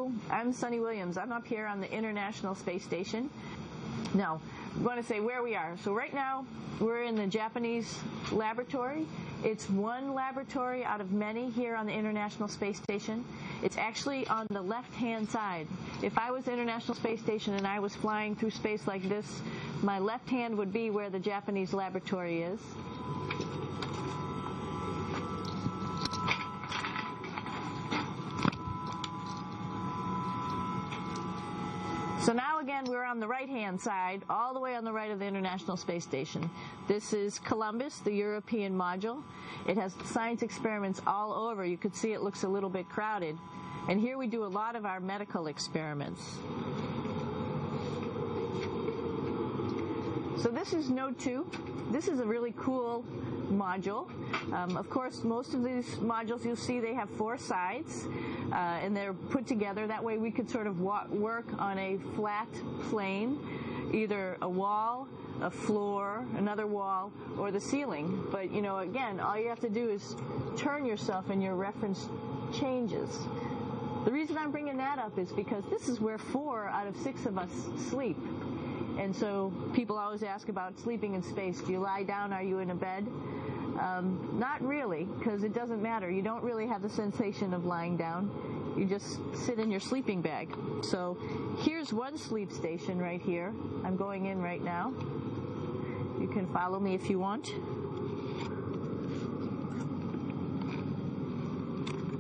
Hello, I'm Sunny Williams. I'm up here on the International Space Station. Now, I want to say where we are. So right now, we're in the Japanese laboratory. It's one laboratory out of many here on the International Space Station. It's actually on the left-hand side. If I was International Space Station and I was flying through space like this, my left hand would be where the Japanese laboratory is. So now again, we're on the right-hand side, all the way on the right of the International Space Station. This is Columbus, the European module. It has science experiments all over. You could see it looks a little bit crowded. And here we do a lot of our medical experiments. So this is Node 2. This is a really cool module. Of course, most of these modules you'll see they have 4 sides, and they're put together. That way we could sort of work on a flat plane, either a wall, a floor, another wall, or the ceiling. But, you know, again, all you have to do is turn yourself and your reference changes. The reason I'm bringing that up is because this is where 4 out of 6 of us sleep. And so people always ask about sleeping in space. Do you lie down? Are you in a bed? Not really, because it doesn't matter. You don't really have the sensation of lying down. You just sit in your sleeping bag. So here's one sleep station right here. I'm going in right now. You can follow me if you want.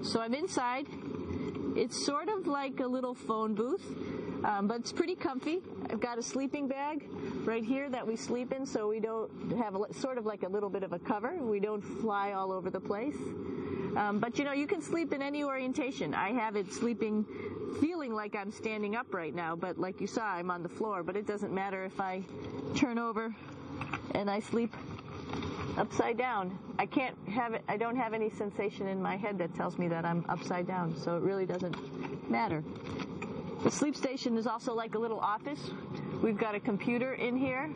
So I'm inside. It's sort of like a little phone booth, but it's pretty comfy. I've got a sleeping bag right here that we sleep in, so we don't have sort of like a little bit of a cover. We don't fly all over the place. But, you know, you can sleep in any orientation. I have it sleeping, feeling like I'm standing up right now, but like you saw, I'm on the floor. But it doesn't matter if I turn over and I sleep upside down. I don't have any sensation in my head that tells me that I'm upside down, so it really doesn't matter. The sleep station is also like a little office. We've got a computer in here.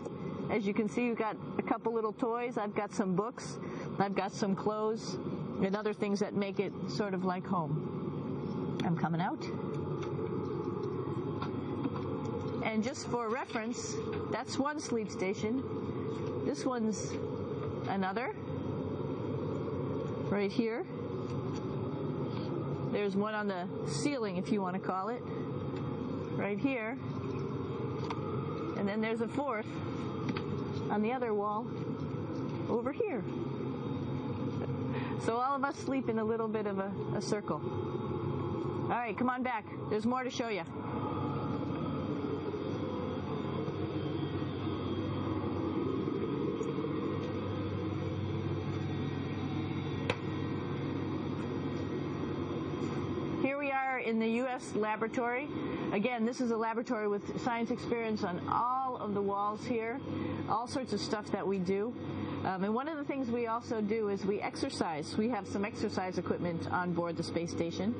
As you can see, we've got a couple little toys. I've got some books. I've got some clothes and other things that make it sort of like home. I'm coming out. And just for reference, that's one sleep station. This one's another. Right here. There's one on the ceiling, if you want to call it. Right here. And then there's a 4th on the other wall over here. So all of us sleep in a little bit of a circle. All right, come on back. There's more to show you. Here we are in the U.S. laboratory. Again, this is a laboratory with science experience on all of the walls here, all sorts of stuff that we do. And one of the things we also do is we exercise. We have some exercise equipment on board the space station.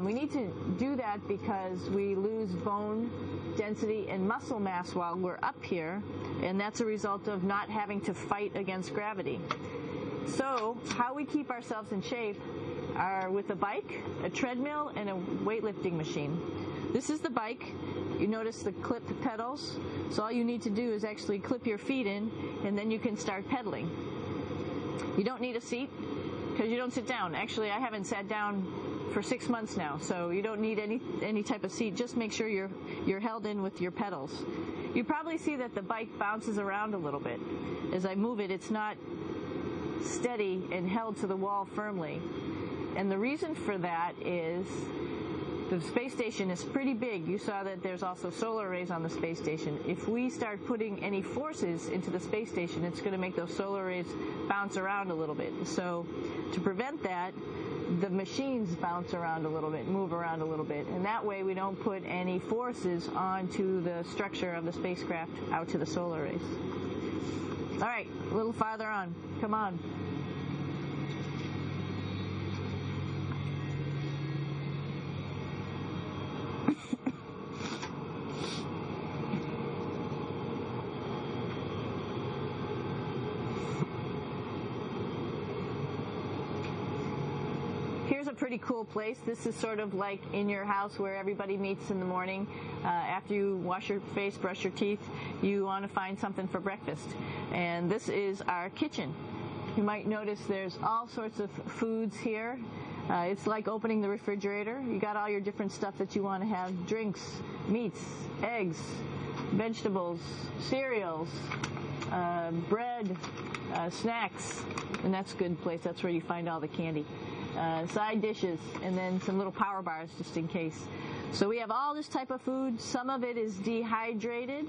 We need to do that because we lose bone density and muscle mass while we're up here, and that's a result of not having to fight against gravity. So how we keep ourselves in shape are with a bike, a treadmill, and a weightlifting machine. This is the bike. You notice the clipped pedals. So all you need to do is actually clip your feet in, and then you can start pedaling. You don't need a seat because you don't sit down. Actually, I haven't sat down for 6 months now, so you don't need any type of seat. Just make sure you're held in with your pedals. You probably see that the bike bounces around a little bit. As I move it, it's not steady and held to the wall firmly. And the reason for that is the space station is pretty big. You saw that there's also solar arrays on the space station. If we start putting any forces into the space station, it's going to make those solar arrays bounce around a little bit. So to prevent that, the machines bounce around a little bit, move around a little bit. And that way we don't put any forces onto the structure of the spacecraft out to the solar arrays. All right, a little farther on. Come on. pretty cool place. This is sort of like in your house where everybody meets in the morning. After you wash your face, brush your teeth, you want to find something for breakfast. And this is our kitchen. You might notice there's all sorts of foods here. It's like opening the refrigerator. You got all your different stuff that you want to have: drinks, meats, eggs, vegetables, cereals, bread, snacks, and that's a good place. That's where you find all the candy. Side dishes, and then some little power bars just in case. So we have all this type of food. Some of it is dehydrated,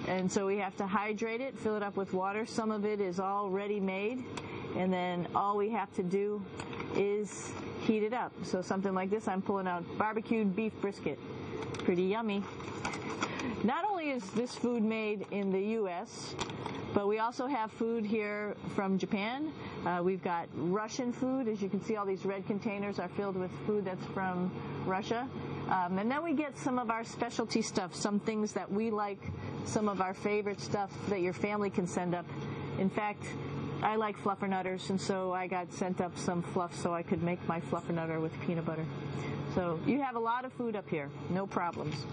and so we have to hydrate it, fill it up with water. Some of it is already made, and then all we have to do is heat it up. So something like this, I'm pulling out barbecued beef brisket. Pretty yummy. Not only is this food made in the U.S., but we also have food here from Japan. We've got Russian food. As you can see, all these red containers are filled with food that's from Russia. And then we get some of our specialty stuff, some things that we like, some of our favorite stuff that your family can send up. In fact, I like fluffernutters, and so I got sent up some fluff so I could make my fluffernutter with peanut butter. So you have a lot of food up here, no problems.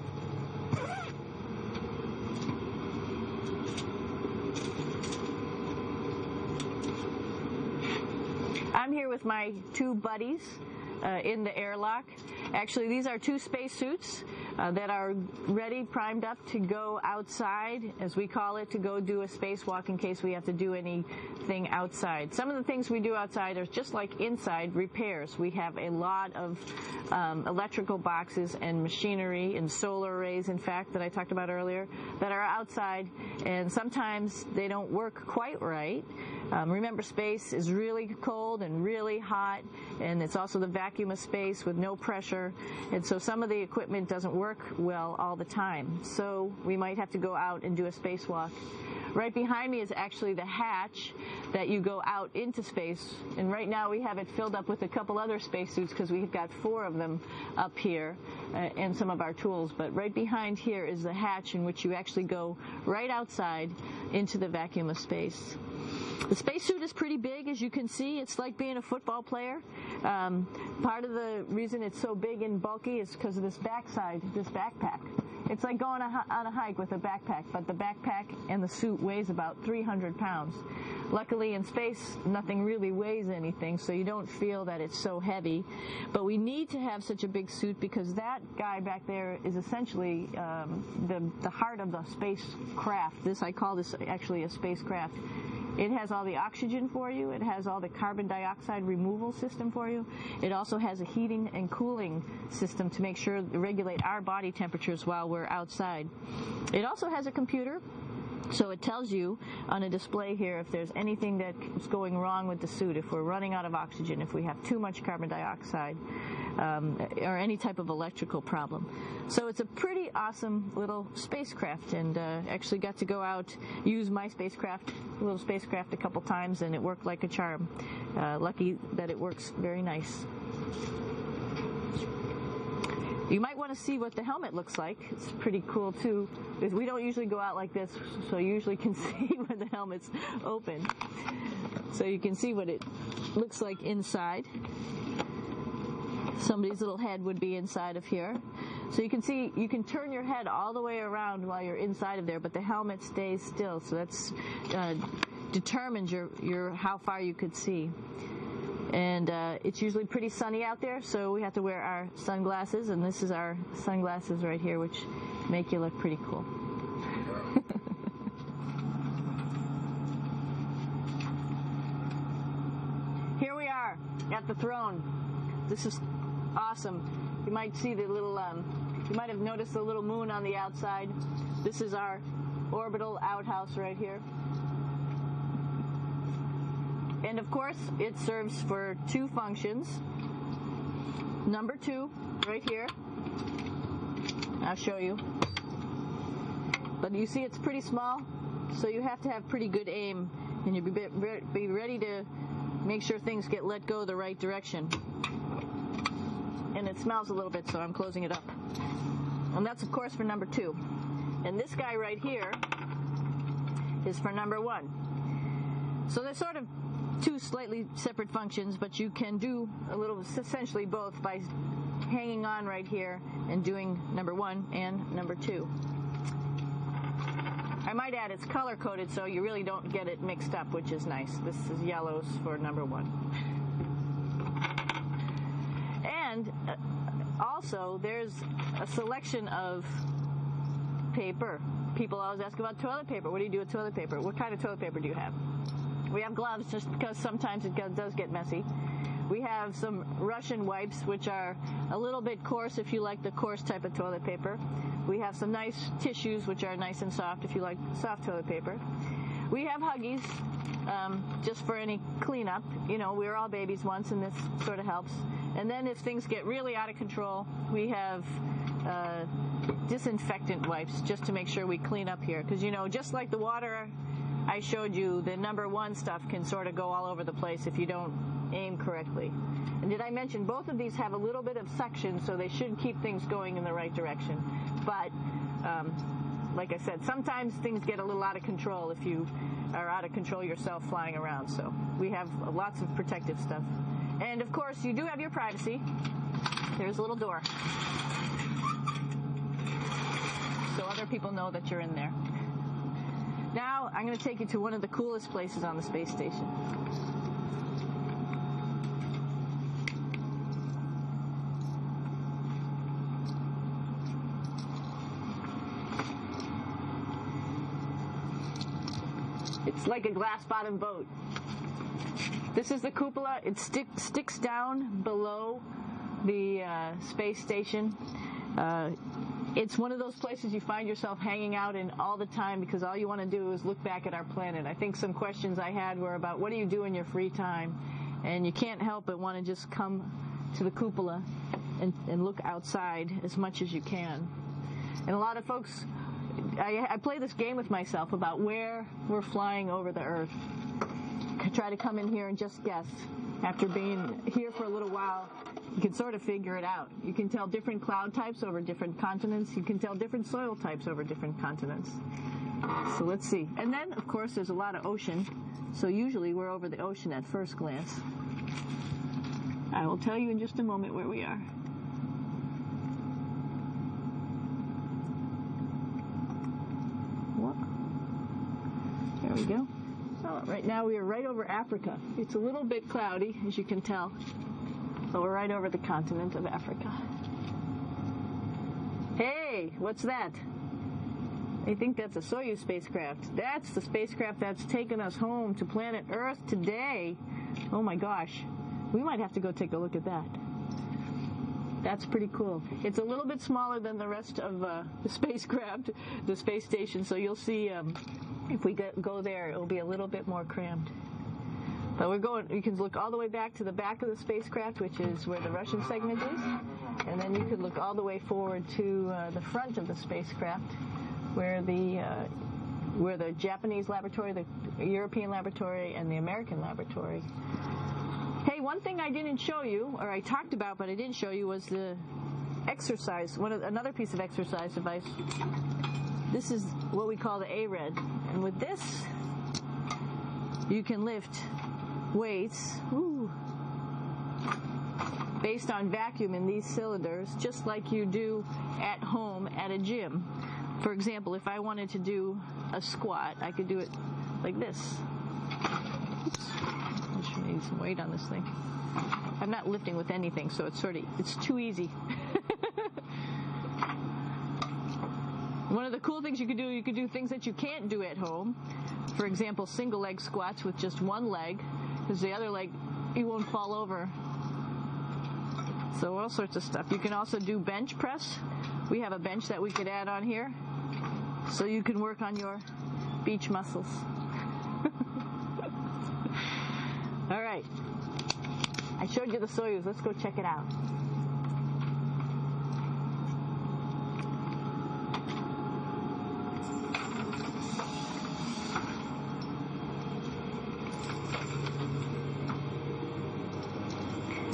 I'm here with my two buddies in the airlock. Actually, these are two spacesuits that are ready, primed up to go outside, as we call it, to go do a spacewalk in case we have to do anything outside. Some of the things we do outside are just like inside, repairs. We have a lot of electrical boxes and machinery and solar arrays, in fact, that I talked about earlier, that are outside, and sometimes they don't work quite right. Remember, space is really cold and really hot, and it's also the vacuum of space with no pressure, and so some of the equipment doesn't work well all the time. So we might have to go out and do a spacewalk. Right behind me is actually the hatch that you go out into space, and right now we have it filled up with a couple other spacesuits because we've got 4 of them up here and some of our tools. But right behind here is the hatch in which you actually go right outside into the vacuum of space. The spacesuit is pretty big, as you can see. It's like being a football player. Part of the reason it's so big and bulky is because of this backside, this backpack. It's like going on a hike with a backpack, but the backpack and the suit weighs about 300 pounds. Luckily, in space, nothing really weighs anything, so you don't feel that it's so heavy. But we need to have such a big suit because that guy back there is essentially the heart of the spacecraft. I call this actually a spacecraft. It has all the oxygen for you. It has all the carbon dioxide removal system for you. It also has a heating and cooling system to make sure to regulate our body temperatures while we're outside. It also has a computer, so it tells you on a display here if there's anything that's going wrong with the suit, if we're running out of oxygen, if we have too much carbon dioxide, or any type of electrical problem. So it's a pretty awesome little spacecraft, and actually got to go out, use my little spacecraft a couple times, and it worked like a charm. Lucky that it works very nice. You might want to see what the helmet looks like. It's pretty cool too. We don't usually go out like this, so you usually can see when the helmet's open. So you can see what it looks like inside. Somebody's little head would be inside of here. So you can see, you can turn your head all the way around while you're inside of there, but the helmet stays still. So that's determines your how far you could see. And it's usually pretty sunny out there, so we have to wear our sunglasses, and this is our sunglasses right here, which make you look pretty cool. Here we are at the throne. This is awesome. You might see the little, you might have noticed the little moon on the outside. This is our orbital outhouse right here. And of course, it serves for 2 functions. Number 2, right here. I'll show you. But you see it's pretty small, so you have to have pretty good aim, and you be ready to make sure things get let go the right direction. And it smells a little bit, so I'm closing it up. And that's, of course, for number 2. And this guy right here is for number 1. So they're sort of two slightly separate functions, but you can do essentially both by hanging on right here and doing number 1 and number 2. I might add it's color coded so you really don't get it mixed up, which is nice. This is yellows for number 1. And also there's a selection of paper. People always ask about toilet paper. What do you do with toilet paper? What kind of toilet paper do you have? We have gloves just because sometimes it does get messy. We have some Russian wipes, which are a little bit coarse if you like the coarse type of toilet paper. We have some nice tissues, which are nice and soft if you like soft toilet paper. We have Huggies, just for any cleanup. You know, we were all babies once, and this sort of helps. And then if things get really out of control, we have disinfectant wipes just to make sure we clean up here. Because, you know, just like the water I showed you, the number 1 stuff can sort of go all over the place if you don't aim correctly. And did I mention both of these have a little bit of suction, so they should keep things going in the right direction. But like I said, sometimes things get a little out of control if you are out of control yourself flying around. So we have lots of protective stuff. And of course, you do have your privacy. There's a little door, so other people know that you're in there. Now I'm going to take you to one of the coolest places on the space station. It's like a glass-bottom boat. This is the cupola. It sticks down below the space station. It's one of those places you find yourself hanging out in all the time because all you want to do is look back at our planet. I think some questions I had were about what do you do in your free time? And you can't help but want to just come to the cupola and look outside as much as you can. And a lot of folks, I play this game with myself about where we're flying over the Earth. I try to come in here and just guess. After being here for a little while, you can sort of figure it out. You can tell different cloud types over different continents. You can tell different soil types over different continents. So let's see. And then, of course, there's a lot of ocean. So usually we're over the ocean at first glance. I will tell you in just a moment where we are. There we go. Oh, right now we are right over Africa. It's a little bit cloudy, as you can tell, but we're right over the continent of Africa. Hey, what's that? I think that's a Soyuz spacecraft. That's the spacecraft that's taken us home to planet Earth today. Oh my gosh. We might have to go take a look at that. That's pretty cool. It's a little bit smaller than the rest of the spacecraft, the space station, so you'll see if we go there, it'll be a little bit more crammed. But we're going, you can look all the way back to the back of the spacecraft, which is where the Russian segment is, and then you could look all the way forward to the front of the spacecraft, where the Japanese laboratory, the European laboratory, and the American laboratory. Hey, one thing I didn't show you, or I talked about but I didn't show you, was the exercise, another piece of exercise device. This is what we call the ARED. And with this, you can lift weights based on vacuum in these cylinders, just like you do at home at a gym. For example, if I wanted to do a squat, I could do it like this. Oops. I should need some weight on this thing. I'm not lifting with anything, so it's too easy. One of the cool things you could do things that you can't do at home. For example, single leg squats with just one leg, because the other leg, you won't fall over. So all sorts of stuff. You can also do bench press. We have a bench that we could add on here, so you can work on your beach muscles. All right. I showed you the Soyuz. Let's go check it out.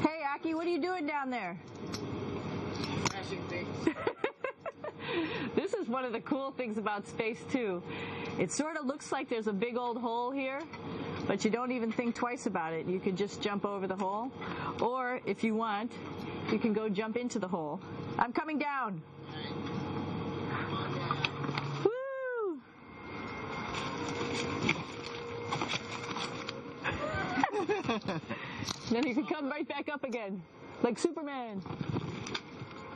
Hey, Aki, what are you doing down there? Crashing things. This is one of the cool things about space, too. It sort of looks like there's a big old hole here, but you don't even think twice about it. You can just jump over the hole, or if you want, you can go jump into the hole. I'm coming down. Woo! Then you can come right back up again, like Superman.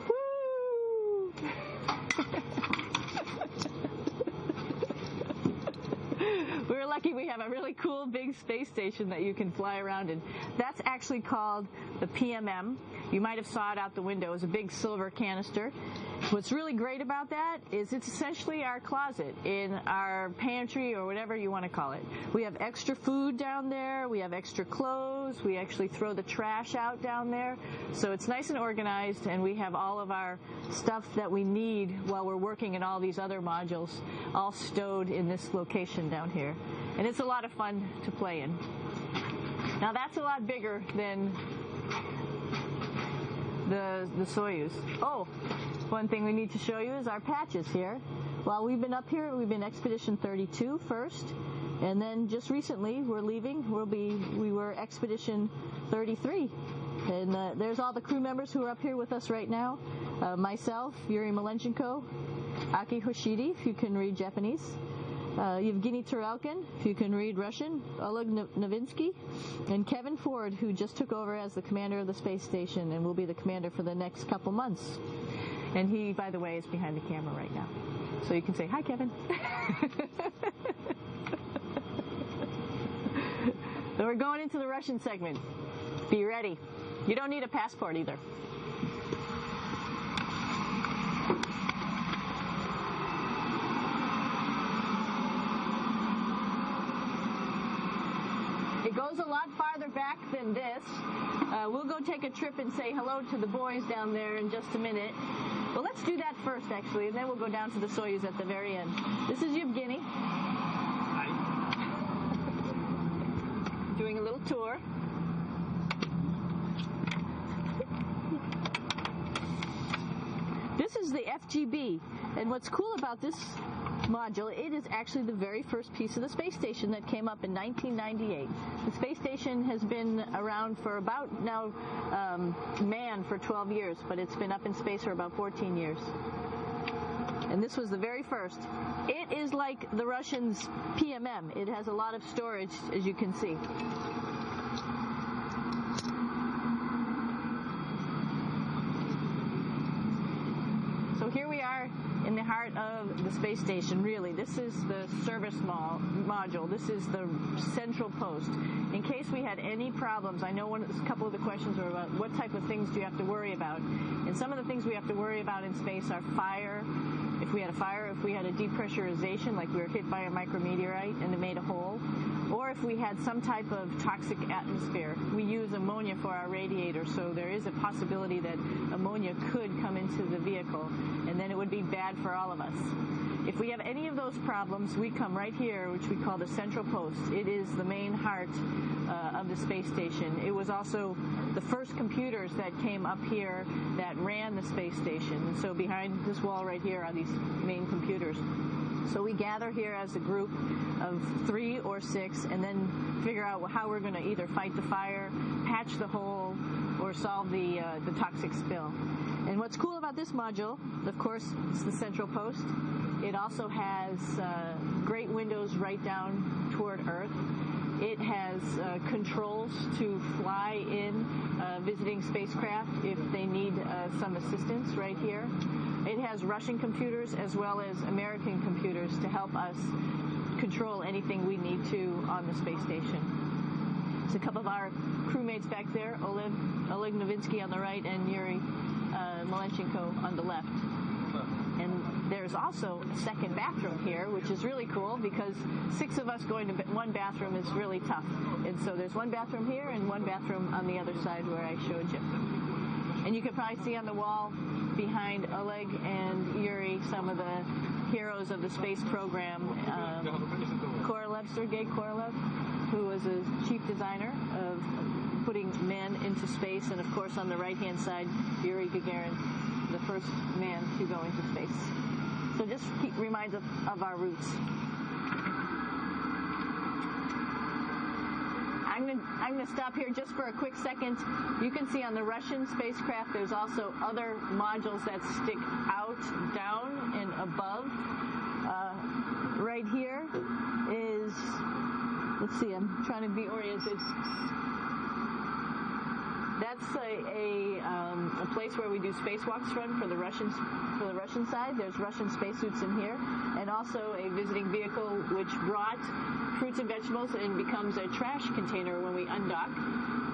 Woo! We're lucky we have a really cool big space station that you can fly around in. That's actually called the PMM. You might have saw it out the window. It's a big silver canister. What's really great about that is it's essentially our closet in our pantry or whatever you want to call it. We have extra food down there. We have extra clothes. We actually throw the trash out down there. So it's nice and organized, and we have all of our stuff that we need while we're working in all these other modules all stowed in this location down here. And it's a lot of fun to play in. Now that's a lot bigger than the Soyuz. Oh, one thing we need to show you is our patches here. While we've been up here, we've been Expedition 32 first, and then just recently we're leaving. We were Expedition 33. And there's all the crew members who are up here with us right now. Myself, Yuri Malenchenko, Aki Hoshidi, if you can read Japanese, Yevgeny Turelkin, if you can read Russian, Oleg Novinsky, and Kevin Ford, who just took over as the commander of the space station and will be the commander for the next couple months. And he, by the way, is behind the camera right now. So you can say, hi, Kevin. So we're going into the Russian segment. Be ready. You don't need a passport either. It goes a lot farther back than this. We'll go take a trip and say hello to the boys down there in just a minute. Well, let's do that first, actually, and then we'll go down to the Soyuz at the very end. This is Yevgeny. Hi. Doing a little tour. This is the FGB, and what's cool about this module, it is actually the very first piece of the space station that came up in 1998. The space station has been around for about now manned for 12 years, but it's been up in space for about 14 years. And this was the very first. It is like the Russians' PMM. It has a lot of storage, as you can see. So here we are in the heart of the space station, really. This is the service module. This is the central post. In case we had any problems, I know a couple of the questions were about what type of things do you have to worry about. And some of the things we have to worry about in space are fire. If we had a fire, if we had a depressurization, like we were hit by a micrometeorite and it made a hole, or if we had some type of toxic atmosphere. We use ammonia for our radiator, so there is a possibility that ammonia could come into the vehicle, and then it would be bad for all of us. If we have any of those problems, we come right here, which we call the central post. It is the main heart of the space station. It was also the first computers that came up here that ran the space station. And so behind this wall right here are these main computers. So we gather here as a group of 3 or 6 and then figure out how we're going to either fight the fire, patch the hole, or solve the toxic spill. And what's cool about this module, of course, it's the central post. It also has great windows right down toward Earth. It has controls to fly in visiting spacecraft if they need some assistance right here. It has Russian computers as well as American computers to help us control anything we need to on the space station. There's a couple of our crewmates back there, Oleg Novinsky on the right and Yuri Malenchenko on the left. And there's also a second bathroom here, which is really cool because 6 of us going to one bathroom is really tough. And so there's one bathroom here and one bathroom on the other side where I showed you. And you can probably see on the wall behind Oleg and Yuri some of the heroes of the space program. Sergei Korolev, who was a chief designer of putting men into space, and of course on the right-hand side, Yuri Gagarin, the first man to go into space. So just reminds us of our roots. I'm gonna stop here just for a quick second. You can see on the Russian spacecraft there's also other modules that stick out, down, and above. Right here is, let's see, I'm trying to be oriented. That's a place where we do spacewalks from for the Russian side. There's Russian spacesuits in here, and also a visiting vehicle which brought fruits and vegetables and becomes a trash container when we undock.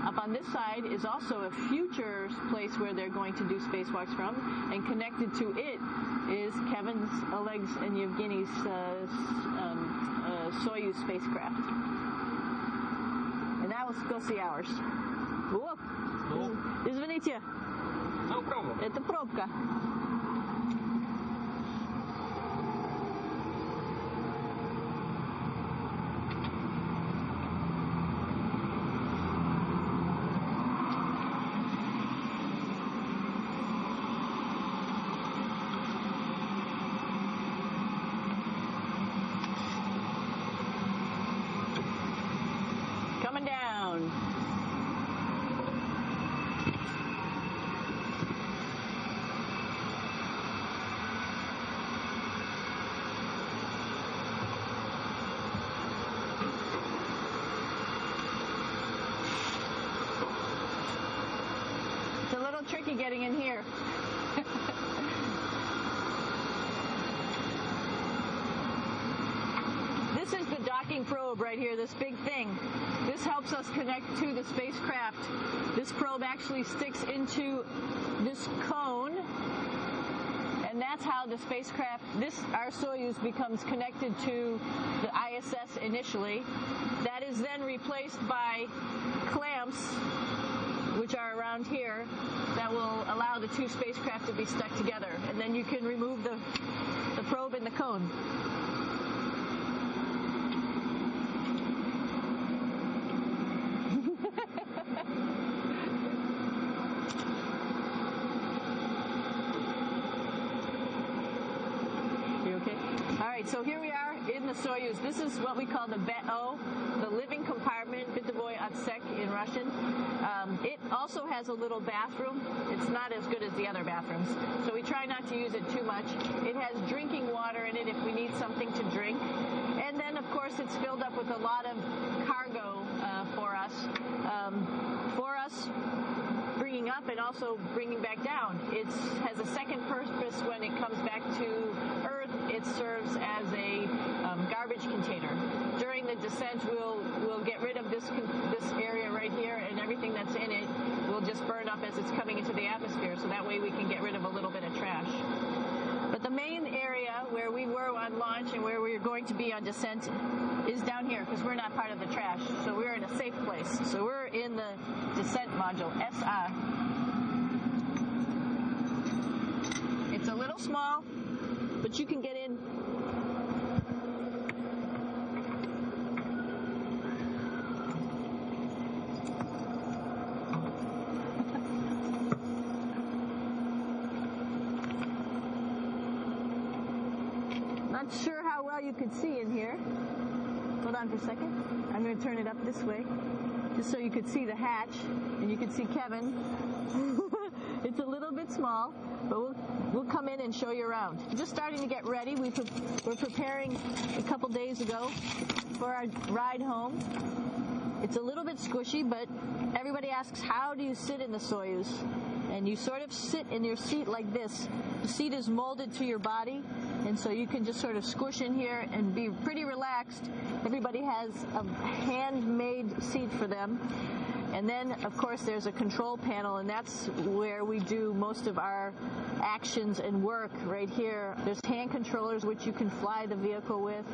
Up on this side is also a future place where they're going to do spacewalks from, and connected to it is Kevin's, Oleg's, and Yevgeny's Soyuz spacecraft. And now let's go see ours. Whoop. Извините. No problem. Это пробка. Coming down. It's a little tricky getting in here. This is the docking probe right here, this big thing. This helps us connect to the spacecraft. This probe actually sticks into this cone, and that's how the spacecraft, our Soyuz, becomes connected to the ISS initially. That is then replaced by clamps, which are around here, that will allow the two spacecraft to be stuck together. And then you can remove the probe and the cone. You okay? All right, so here we are in the Soyuz. This is what we call the BEO, the living compartment, Bitovoy Otsek in Russian. It also has a little bathroom. It's not as good as the other bathrooms, so we try not to use it too much. It has drinking water in it if we need something to drink. And then, of course, it's filled up with a lot of cargo for us. Bringing up and also bringing back down. It has a second purpose when it comes back to Earth. It serves as a garbage container. During the descent, we'll get rid of this area right here, and everything that's in it will just burn up as it's coming into the atmosphere. So that way we can get rid of a little bit of trash. But the main area where we were on launch and where we're going to be on descent is down here, because we're not part of the trash. So we're in a safe place. So we're in the descent module, SA. It's a little small, but you can get in. Not sure how well you could see in here. Hold on for a second. I'm going to turn it up this way, just so you could see the hatch, and you could see Kevin. It's a little bit small, but we'll come in and show you around. We're just starting to get ready. We're preparing a couple days ago for our ride home. It's a little bit squishy, but everybody asks, how do you sit in the Soyuz? And you sort of sit in your seat like this. The seat is molded to your body, and so you can just sort of squish in here and be pretty relaxed. Everybody has a handmade seat for them. And then, of course, there's a control panel, and that's where we do most of our actions and work right here. There's hand controllers, which you can fly the vehicle with,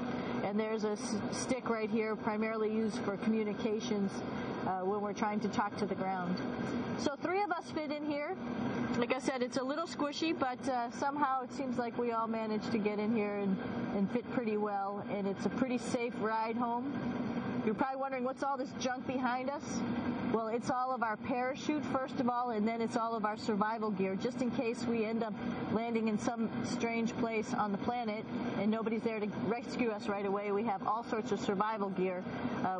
and there's a stick right here, primarily used for communications when we're trying to talk to the ground. So 3 of us fit in here. Like I said, it's a little squishy, but somehow it seems like we all managed to get in here and fit pretty well, and it's a pretty safe ride home. You're probably wondering, what's all this junk behind us? Well, it's all of our parachute, first of all, and then it's all of our survival gear, just in case we end up landing in some strange place on the planet and nobody's there to rescue us right away. We have all sorts of survival gear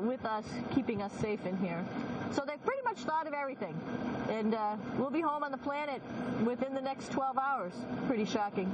with us, keeping us safe in here. So they've pretty much thought of everything. And we'll be home on the planet within the next 12 hours. Pretty shocking.